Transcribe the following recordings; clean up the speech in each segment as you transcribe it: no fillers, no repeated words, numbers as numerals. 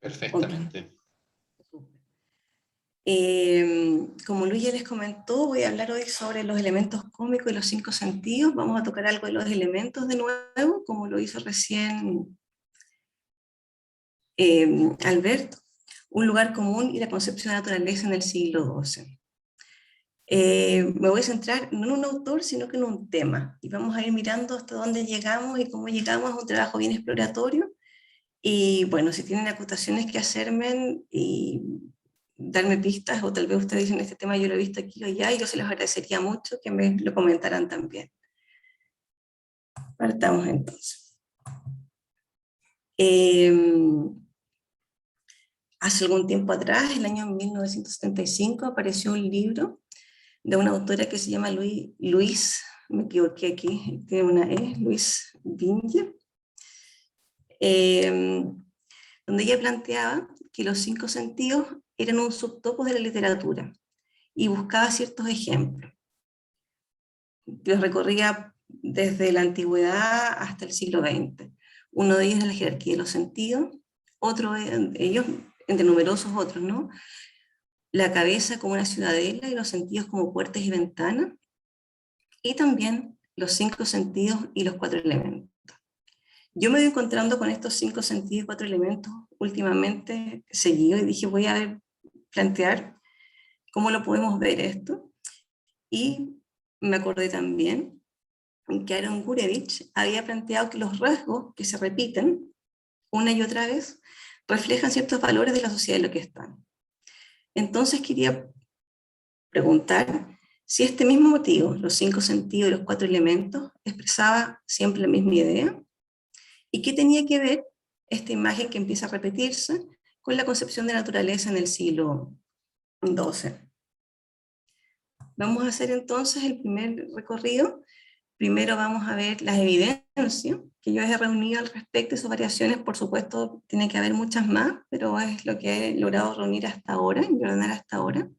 Ok. Perfectamente. Como Luis ya les comentó, voy a hablar hoy sobre los elementos cómicos y los cinco sentidos. Vamos a tocar algo de los elementos de nuevo, como lo hizo recién Alberto, un lugar común y la concepción de naturaleza en el siglo XII. Me voy a centrar no en un autor, sino que en un tema. Y vamos a ir mirando hasta dónde llegamos y cómo llegamos a un trabajo bien exploratorio. Y bueno, si tienen acotaciones que hacerme y darme pistas, o tal vez ustedes dicen este tema yo lo he visto aquí o allá, y yo se los agradecería mucho que me lo comentaran también. Partamos entonces. Hace algún tiempo atrás, el año 1975, apareció un libro de una autora que se llama Luis, me equivoqué aquí, tiene una E, Luis Vinge, donde ella planteaba que los cinco sentidos eran un subtopo de la literatura y buscaba ciertos ejemplos. Los recorría desde la antigüedad hasta el siglo XX. Uno de ellos es la jerarquía de los sentidos, otro de ellos, entre numerosos otros, ¿no? La cabeza como una ciudadela y los sentidos como puertas y ventanas, y también los cinco sentidos y los cuatro elementos. Yo me voy encontrando con estos cinco sentidos y cuatro elementos últimamente seguido y dije voy a plantear cómo lo podemos ver esto. Y me acordé también que Aaron Gurevich había planteado que los rasgos que se repiten una y otra vez reflejan ciertos valores de la sociedad en la que están. Entonces quería preguntar si este mismo motivo, los cinco sentidos y los cuatro elementos, expresaba siempre la misma idea y qué tenía que ver esta imagen que empieza a repetirse con la concepción de naturaleza en el siglo XII. Vamos a hacer entonces el primer recorrido. Primero vamos a ver las evidencias que yo he reunido al respecto y sus variaciones. Por supuesto, tiene que haber muchas más, pero es lo que he logrado reunir hasta ahora y ordenar hasta ahora.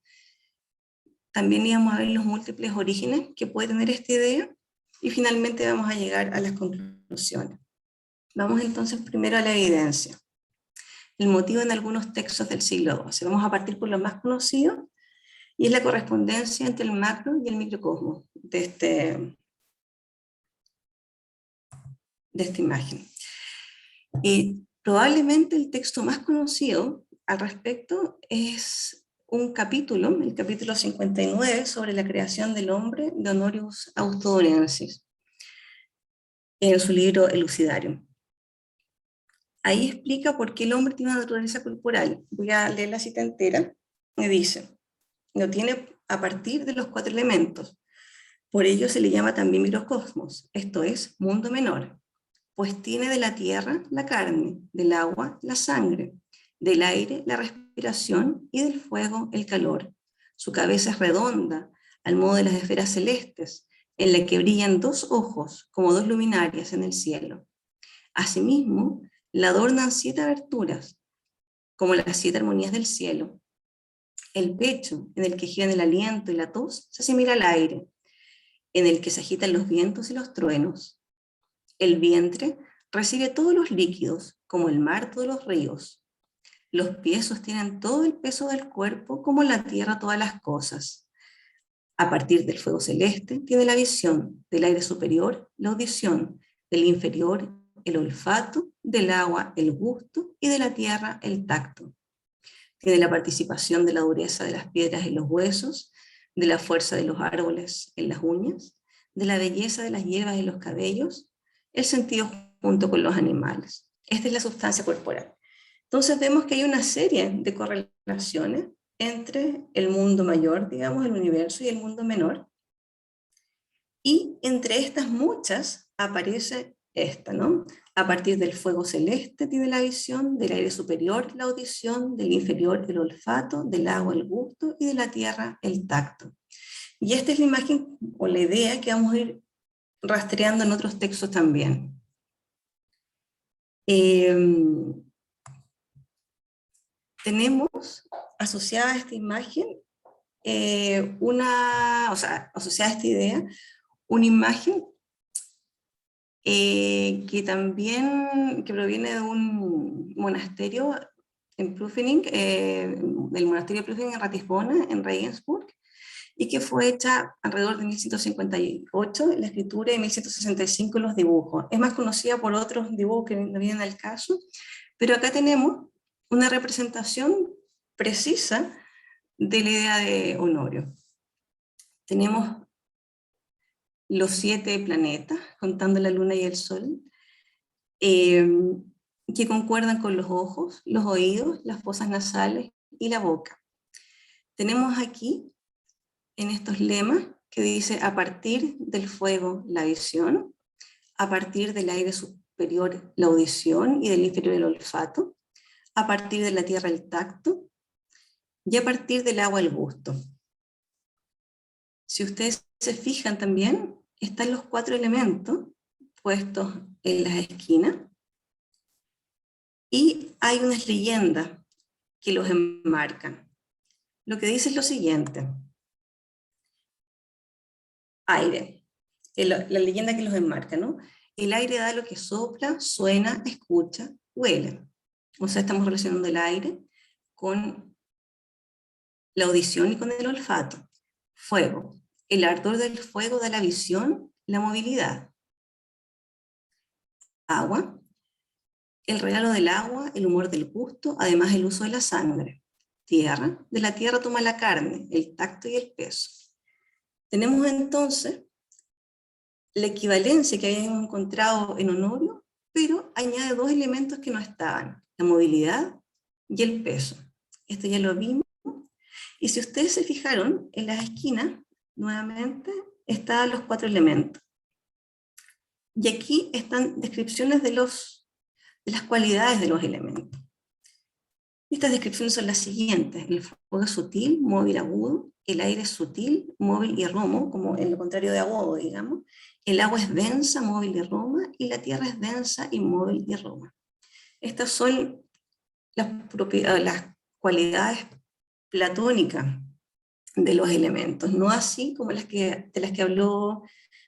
También íbamos a ver los múltiples orígenes que puede tener esta idea y finalmente vamos a llegar a las conclusiones. Vamos entonces primero a la evidencia. El motivo en algunos textos del siglo XII. Vamos a partir por lo más conocido y es la correspondencia entre el macro y el microcosmos de esta imagen. Y probablemente el texto más conocido al respecto es un capítulo, el capítulo 59, sobre la creación del hombre de Honorius Austroneensis, en su libro Elucidarium. Ahí explica por qué el hombre tiene una naturaleza corporal. Voy a leer la cita entera. Me dice, lo tiene a partir de los cuatro elementos. Por ello se le llama también microcosmos, esto es, mundo menor, pues tiene de la tierra la carne, del agua la sangre, del aire la respiración y del fuego el calor. Su cabeza es redonda, al modo de las esferas celestes, en la que brillan dos ojos como dos luminarias en el cielo. Asimismo, la adornan siete aberturas, como las siete armonías del cielo. El pecho, en el que giran el aliento y la tos, se asimila al aire, en el que se agitan los vientos y los truenos. El vientre recibe todos los líquidos, como el mar todos los ríos. Los pies sostienen todo el peso del cuerpo, como la tierra todas las cosas. A partir del fuego celeste, tiene la visión, del aire superior, la audición, del inferior, el olfato, del agua, el gusto, y de la tierra, el tacto. Tiene la participación de la dureza de las piedras en los huesos, de la fuerza de los árboles en las uñas, de la belleza de las hierbas en los cabellos, el sentido junto con los animales. Esta es la sustancia corporal. Entonces vemos que hay una serie de correlaciones entre el mundo mayor, digamos, el universo, y el mundo menor. Y entre estas muchas aparece esta, ¿no? A partir del fuego celeste tiene la visión, del aire superior la audición, del inferior el olfato, del agua el gusto y de la tierra el tacto. Y esta es la imagen o la idea que vamos a ir rastreando en otros textos también. Tenemos asociada a esta imagen asociada a esta idea, una imagen que proviene de un monasterio en Pfäffiking, del monasterio de Pfäffiking en Ratisbona, en Regensburg, y que fue hecha alrededor de 1158 la escritura y 1165 los dibujos. Es más conocida por otros dibujos que no vienen al caso, pero acá tenemos una representación precisa de la idea de Honorio. Tenemos los 7 planetas, contando la luna y el sol, que concuerdan con los ojos, los oídos, las fosas nasales y la boca. Tenemos aquí, en estos lemas, que dice: a partir del fuego, la visión; a partir del aire superior, la audición, y del inferior, el olfato; a partir de la tierra, el tacto; y a partir del agua, el gusto. Si ustedes se fijan también, están los 4 elementos puestos en las esquinas, y hay unas leyendas que los enmarcan. Lo que dice es lo siguiente: aire, la leyenda que los enmarca, ¿no? El aire da lo que sopla, suena, escucha, huele. O sea, estamos relacionando el aire con la audición y con el olfato. Fuego, el ardor del fuego da la visión, la movilidad. Agua, el regalo del agua, el humor del gusto, además el uso de la sangre. Tierra, de la tierra toma la carne, el tacto y el peso. Tenemos entonces la equivalencia que habíamos encontrado en Honorio, pero añade 2 elementos que no estaban: la movilidad y el peso. Esto ya lo vimos. Y si ustedes se fijaron, en las esquinas, nuevamente, están los 4 elementos. Y aquí están descripciones de las cualidades de los elementos. Estas descripciones son las siguientes: el fuego es sutil, móvil, agudo; el aire es sutil, móvil y romo, como en lo contrario de agudo, digamos; el agua es densa, móvil y roma; y la tierra es densa, inmóvil y roma. Estas son las cualidades platónicas de los elementos, no así como de las que habló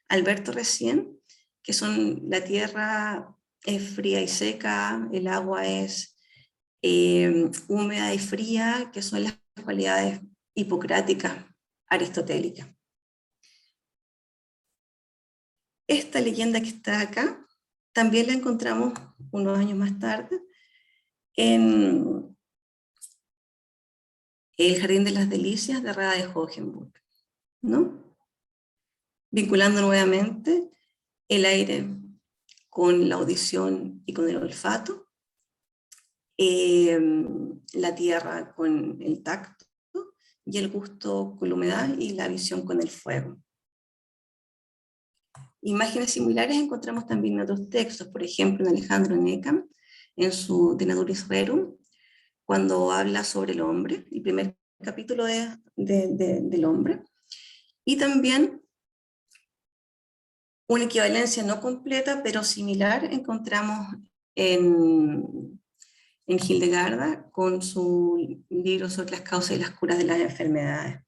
Alberto recién, que son: la tierra es fría y seca, el agua es húmeda y fría, que son las cualidades hipocráticas aristotélicas. Esta leyenda que está acá también la encontramos unos años más tarde en El Jardín de las Delicias de Rada de Hohenburg, ¿no? Vinculando nuevamente el aire con la audición y con el olfato, la tierra con el tacto, y el gusto con la humedad, y la visión con el fuego. Imágenes similares encontramos también en otros textos, por ejemplo en Alejandro Neckam, en su De Naturis Rerum, cuando habla sobre el hombre, el primer capítulo del hombre, y también una equivalencia no completa, pero similar, encontramos en Hildegarda, con su libro sobre las causas y las curas de las enfermedades.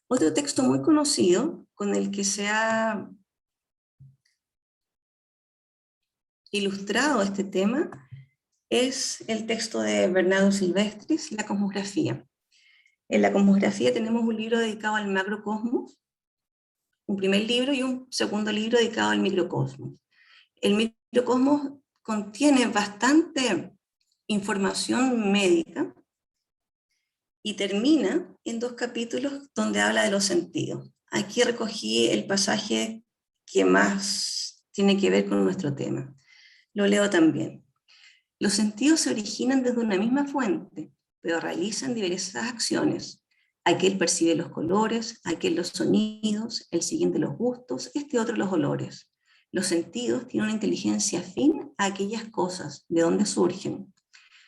Otro texto muy conocido, con el que se ha ilustrado este tema, es el texto de Bernardo Silvestris, La Cosmografía. En la Cosmografía tenemos un libro dedicado al macrocosmos, un primer libro, y un segundo libro dedicado al microcosmos. El microcosmos contiene bastante información médica y termina en 2 capítulos donde habla de los sentidos. Aquí recogí el pasaje que más tiene que ver con nuestro tema. Lo leo también. Los sentidos se originan desde una misma fuente, pero realizan diversas acciones. Aquel percibe los colores, aquel los sonidos, el siguiente los gustos, este otro los olores. Los sentidos tienen una inteligencia afín a aquellas cosas de donde surgen.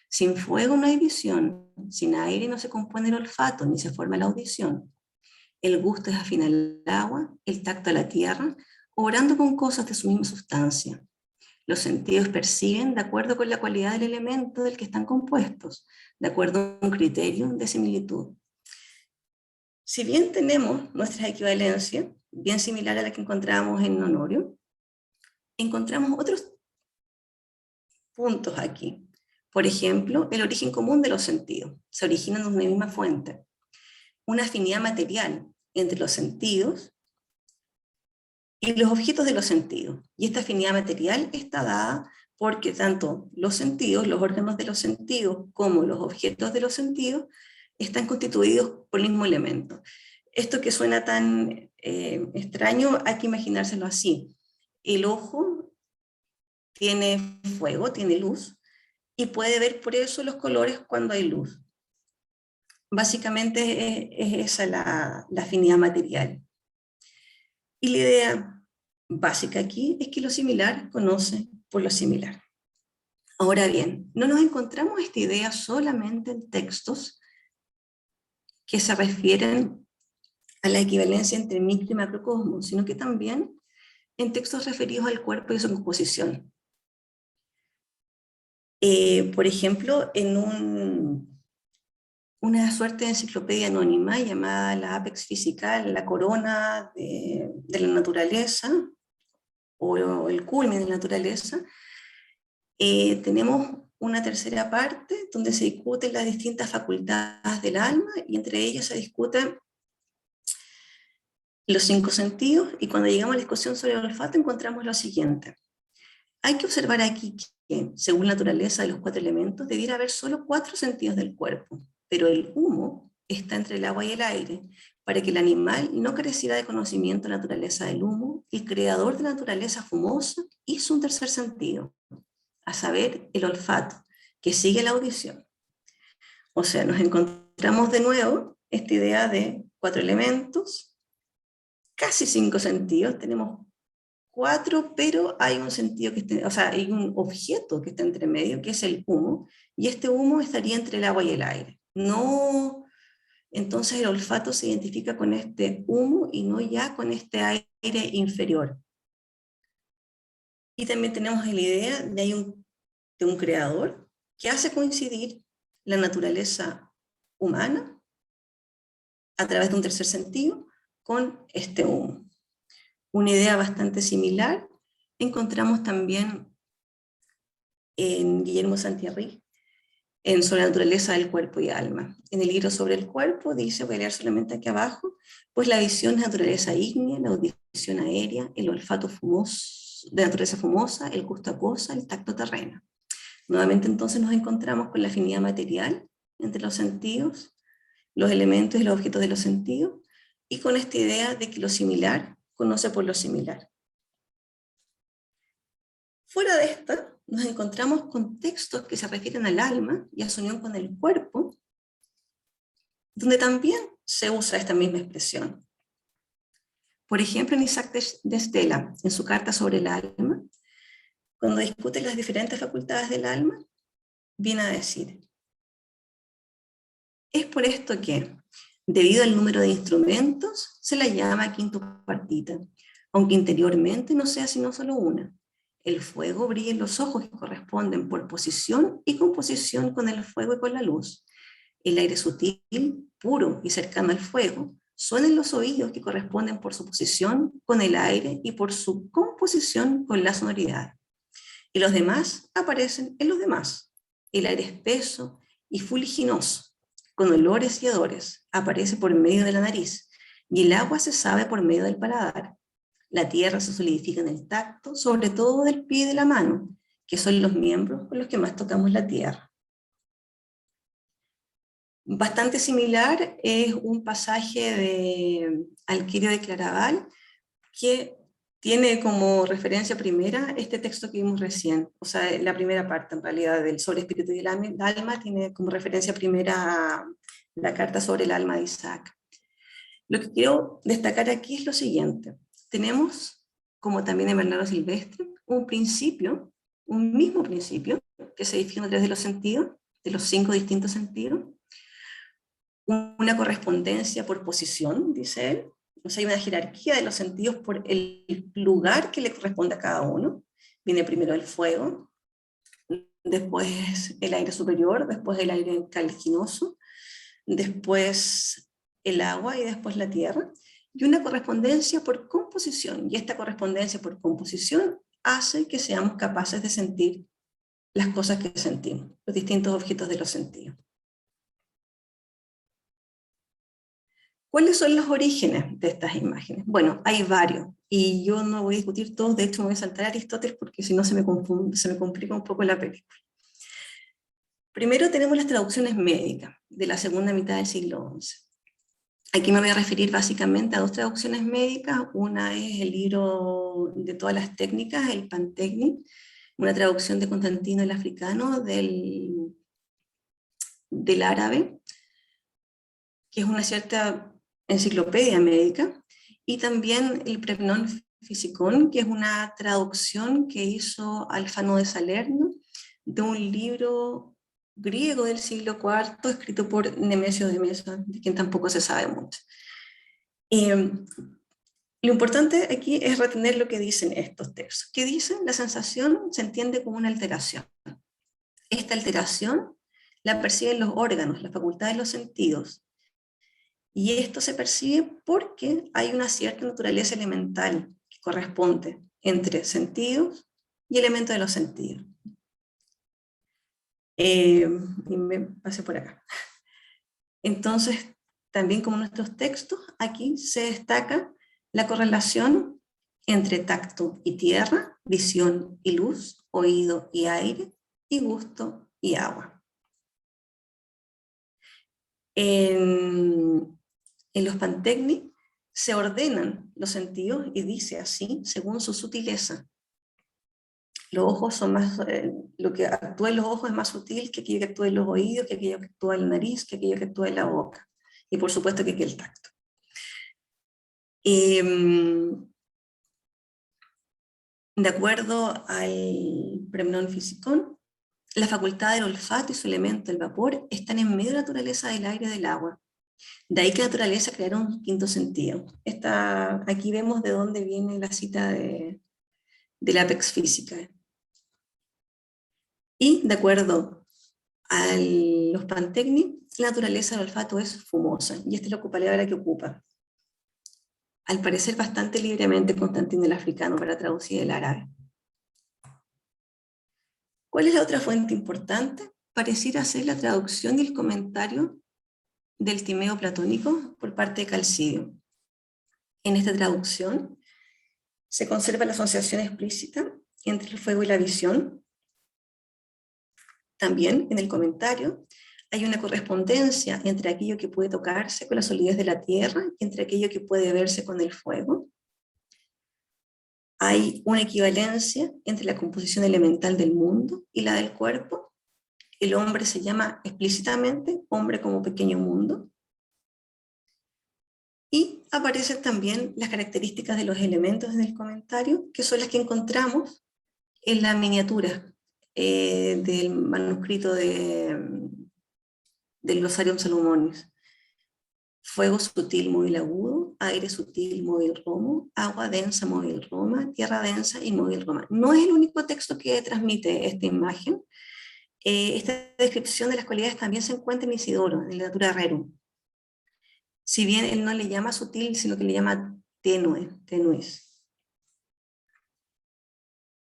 Sin fuego no hay visión, sin aire no se compone el olfato, ni se forma la audición. El gusto es afín al agua, el tacto a la tierra, obrando con cosas de su misma sustancia. Los sentidos perciben de acuerdo con la cualidad del elemento del que están compuestos, de acuerdo a un criterio de similitud. Si bien tenemos nuestras equivalencias, bien similar a la que encontramos en Honorio, encontramos otros puntos aquí. Por ejemplo, el origen común de los sentidos. Se originan de una misma fuente. Una afinidad material entre los sentidos y los objetos de los sentidos. Y esta afinidad material está dada porque tanto los sentidos, los órganos de los sentidos, como los objetos de los sentidos, están constituidos por el mismo elemento. Esto que suena tan extraño, hay que imaginárselo así. El ojo tiene fuego, tiene luz, y puede ver por eso los colores cuando hay luz. Básicamente es esa la afinidad material. Y la idea básica aquí es que lo similar conoce por lo similar. Ahora bien, no nos encontramos esta idea solamente en textos que se refieren a la equivalencia entre micro y macrocosmos, sino que también en textos referidos al cuerpo y su composición. Por ejemplo, en una suerte de enciclopedia anónima llamada la Apex Physical, la corona de la naturaleza, o el culmen de la naturaleza, tenemos una tercera parte donde se discuten las distintas facultades del alma, y entre ellas se discuten los 5 sentidos, y cuando llegamos a la discusión sobre el olfato encontramos lo siguiente. Hay que observar aquí que, según la naturaleza de los 4 elementos, debiera haber solo 4 sentidos del cuerpo, pero el humo está entre el agua y el aire. Para que el animal no careciera de conocimiento de la naturaleza del humo, el creador de la naturaleza fumosa hizo un tercer sentido, a saber, el olfato, que sigue la audición. O sea, nos encontramos de nuevo esta idea de 4 elementos, casi 5 sentidos, tenemos 4, pero hay un sentido que está, o sea, hay un objeto que está entre medio, que es el humo, y este humo estaría entre el agua y el aire. No, entonces el olfato se identifica con este humo y no ya con este aire inferior. Y también tenemos la idea de un creador que hace coincidir la naturaleza humana a través de un tercer sentido con este humo. Una idea bastante similar encontramos también en Guillermo Santiarri, en Sobre la naturaleza del cuerpo y alma. En el libro sobre el cuerpo dice, voy a leer solamente aquí abajo, pues la visión es naturaleza ígnea, la audición aérea, el olfato fumoso, de naturaleza fumosa, el gusto acuosa, el tacto terreno. Nuevamente entonces nos encontramos con la afinidad material entre los sentidos, los elementos y los objetos de los sentidos, y con esta idea de que lo similar conoce por lo similar. Fuera de esta, nos encontramos con textos que se refieren al alma y a su unión con el cuerpo, donde también se usa esta misma expresión. Por ejemplo, en Isaac de Estela, en su carta sobre el alma, cuando discute las diferentes facultades del alma, viene a decir, es por esto que, debido al número de instrumentos, se la llama quintopartita, aunque interiormente no sea sino solo una. El fuego brilla en los ojos que corresponden por posición y composición con el fuego y con la luz. El aire sutil, puro y cercano al fuego, suena en los oídos que corresponden por su posición con el aire y por su composición con la sonoridad. Y los demás aparecen en los demás. El aire espeso y fuliginoso, con olores y hedores, aparece por medio de la nariz, y el agua se sabe por medio del paladar. La tierra se solidifica en el tacto, sobre todo del pie y de la mano, que son los miembros con los que más tocamos la tierra. Bastante similar es un pasaje de Alquirio de Claraval, que tiene como referencia primera este texto que vimos recién, o sea, la primera parte en realidad del sobre espíritu y el alma tiene como referencia primera la carta sobre el alma de Isaac. Lo que quiero destacar aquí es lo siguiente. Tenemos, como también en Bernardo Silvestre, un principio, un mismo principio, que se define a través de los sentidos, de los 5 distintos sentidos, una correspondencia por posición, dice él, o sea, hay una jerarquía de los sentidos por el lugar que le corresponde a cada uno. Viene primero el fuego, después el aire superior, después el aire caliginoso, después el agua y después la tierra, y una correspondencia por composición, y esta correspondencia por composición hace que seamos capaces de sentir las cosas que sentimos, los distintos objetos de los sentidos. ¿Cuáles son los orígenes de estas imágenes? Bueno, hay varios, y yo no voy a discutir todos, de hecho me voy a saltar a Aristóteles porque si no se me complica un poco la película. Primero tenemos las traducciones médicas de la segunda mitad del siglo XI. Aquí me voy a referir básicamente a dos traducciones médicas. Una es el libro de todas las técnicas, el Pantecni, una traducción de Constantino el Africano del árabe, que es una cierta enciclopedia médica, y también el Premnon Physicon, que es una traducción que hizo Alfano de Salerno de un libro griego del siglo IV escrito por Nemesio de Mesa, de quien tampoco se sabe mucho. Lo importante aquí es retener lo que dicen estos textos. ¿Qué dicen? La sensación se entiende como una alteración. Esta alteración la perciben los órganos, las facultades de los sentidos, y esto se percibe porque hay una cierta naturaleza elemental que corresponde entre sentidos y elementos de los sentidos. Y me pasé por acá. Entonces, también como nuestros textos, aquí se destaca la correlación entre tacto y tierra, visión y luz, oído y aire, y gusto y agua. En los Pantecni se ordenan los sentidos y dice así, según su sutileza. Los ojos son más, lo que actúa en los ojos es más sutil que aquello que actúa en los oídos, que aquello que actúa en la nariz, que aquello que actúa en la boca. Y por supuesto que el tacto. De acuerdo al Premnon Physicon, la facultad del olfato y su elemento, el vapor, están en medio de la naturaleza del aire y del agua. De ahí que la naturaleza creara un quinto sentido. Aquí vemos de dónde viene la cita del Apex Física. Y de acuerdo a los Pantecni, la naturaleza del olfato es fumosa, y esta es la palabra que ocupa. Al parecer bastante libremente Constantino el Africano para traducir el árabe. ¿Cuál es la otra fuente importante? Pareciera ser la traducción y el comentario del Timeo platónico por parte de Calcidio. En esta traducción se conserva la asociación explícita entre el fuego y la visión. También en el comentario hay una correspondencia entre aquello que puede tocarse con la solidez de la tierra y entre aquello que puede verse con el fuego. Hay una equivalencia entre la composición elemental del mundo y la del cuerpo. El hombre se llama explícitamente hombre como pequeño mundo. Y aparecen también las características de los elementos en el comentario, que son las que encontramos en la miniatura del manuscrito del Glosarium Salomonis. Fuego sutil, móvil agudo, aire sutil, móvil romo, agua densa, móvil roma, tierra densa y móvil roma. No es el único texto que transmite esta imagen. Esta descripción de las cualidades también se encuentra en Isidoro, en la Natura Rerum. Si bien él no le llama sutil, sino que le llama tenue, tenuis.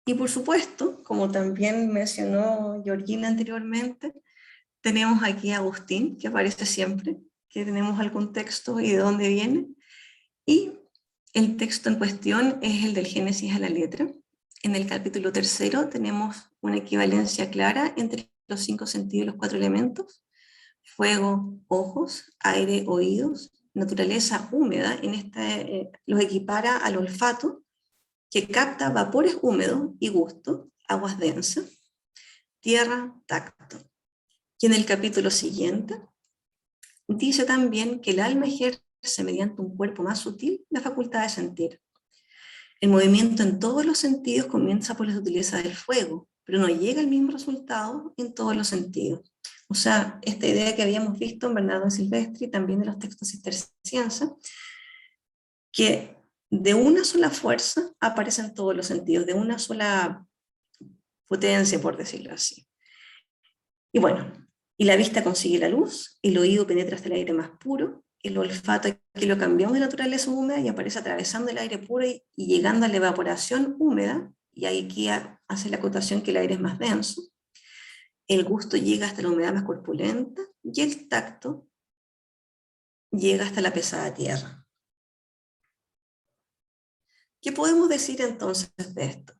Y por supuesto, como también mencionó Georgina anteriormente, tenemos aquí a Agustín, que aparece siempre, que tenemos algún texto y de dónde viene. Y el texto en cuestión es el del Génesis a la letra. En el capítulo 3 tenemos una equivalencia clara entre los 5 sentidos y los 4 elementos. Fuego, ojos, aire, oídos, naturaleza húmeda, los equipara al olfato, que capta vapores húmedos y gusto, aguas densas, tierra, tacto. Y en el capítulo siguiente, dice también que el alma ejerce mediante un cuerpo más sutil la facultad de sentir. El movimiento en todos los sentidos comienza por la sutileza del fuego, pero no llega al mismo resultado en todos los sentidos. O sea, esta idea que habíamos visto en Bernardo de Silvestri, también en los textos cistercienses, que de una sola fuerza aparecen todos los sentidos, de una sola potencia, por decirlo así. Y bueno, y la vista consigue la luz, el oído penetra hasta el aire más puro, el olfato que lo cambiamos de naturaleza húmeda y aparece atravesando el aire puro y llegando a la evaporación húmeda, y aquí hace la acotación que el aire es más denso. el gusto llega hasta la humedad más corpulenta y el tacto llega hasta la pesada tierra. ¿Qué podemos decir entonces de esto?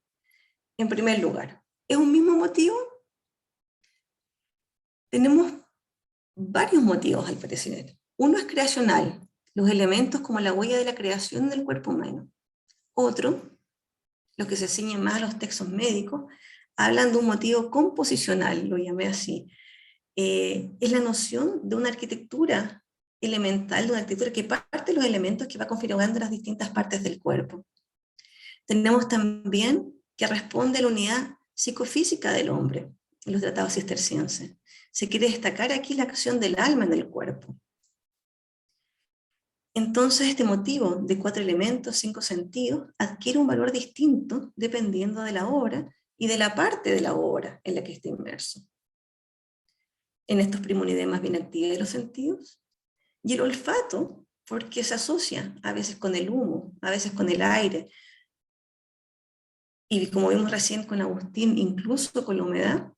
En primer lugar, ¿es un mismo motivo? Tenemos varios motivos al parecer. Uno es creacional, los elementos como la huella de la creación del cuerpo humano. Otro, los que se ciñen más a los textos médicos, hablan de un motivo composicional, lo llamé así. Es la noción de una arquitectura elemental, de una arquitectura que parte de los elementos que va configurando las distintas partes del cuerpo. Tenemos también que responde a la unidad psicofísica del hombre, en los tratados cistercienses. Se quiere destacar aquí la acción del alma en el cuerpo. Entonces este motivo de 4 elementos, 5 sentidos, adquiere un valor distinto dependiendo de la obra y de la parte de la obra en la que esté inmerso. En estos primonidemas bien activa de los sentidos, y el olfato, porque se asocia a veces con el humo, a veces con el aire, y como vimos recién con Agustín, incluso con la humedad,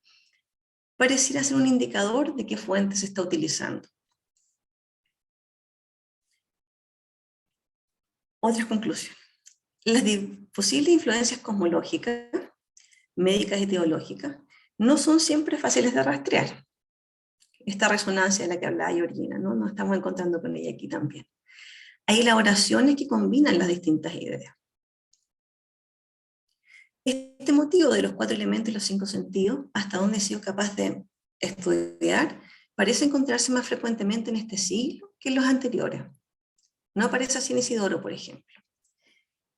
pareciera ser un indicador de qué fuente se está utilizando. Otras conclusiones. Las posibles influencias cosmológicas, médicas y teológicas, no son siempre fáciles de rastrear. Esta resonancia de la que hablaba Georgina, ¿no? Nos estamos encontrando con ella aquí también. Hay elaboraciones que combinan las distintas ideas. Este motivo de los 4 elementos y los 5 sentidos, hasta donde he sido capaz de estudiar, parece encontrarse más frecuentemente en este siglo que en los anteriores. No aparece así en Isidoro, por ejemplo.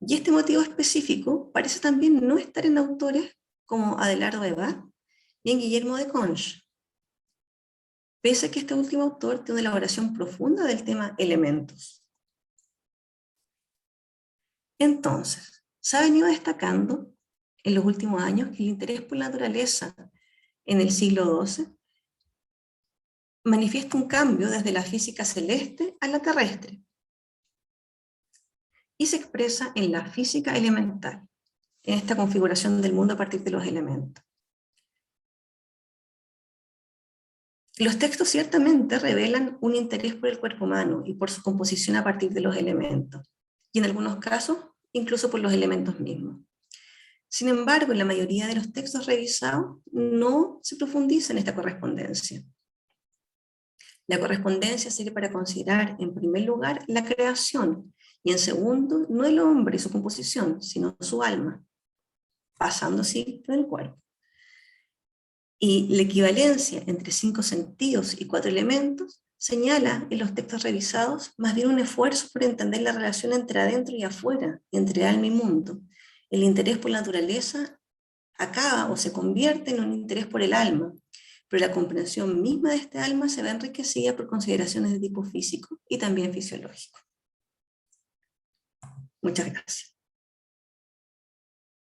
Y este motivo específico parece también no estar en autores como Adelardo de Baz y en Guillermo de Conche, pese a que este último autor tiene una elaboración profunda del tema elementos. Entonces, se ha venido destacando en los últimos años que el interés por la naturaleza en el siglo XII manifiesta un cambio desde la física celeste a la terrestre y se expresa en la física elemental, en esta configuración del mundo a partir de los elementos. Los textos ciertamente revelan un interés por el cuerpo humano y por su composición a partir de los elementos, y en algunos casos incluso por los elementos mismos. Sin embargo, en la mayoría de los textos revisados no se profundiza en esta correspondencia. La correspondencia sirve para considerar, en primer lugar, la creación, y en segundo, no el hombre y su composición, sino su alma, pasando así por el cuerpo. Y la equivalencia entre 5 sentidos y 4 elementos señala en los textos revisados más bien un esfuerzo por entender la relación entre adentro y afuera, entre alma y mundo. El interés por la naturaleza acaba o se convierte en un interés por el alma, pero la comprensión misma de este alma se ve enriquecida por consideraciones de tipo físico y también fisiológico. Muchas gracias.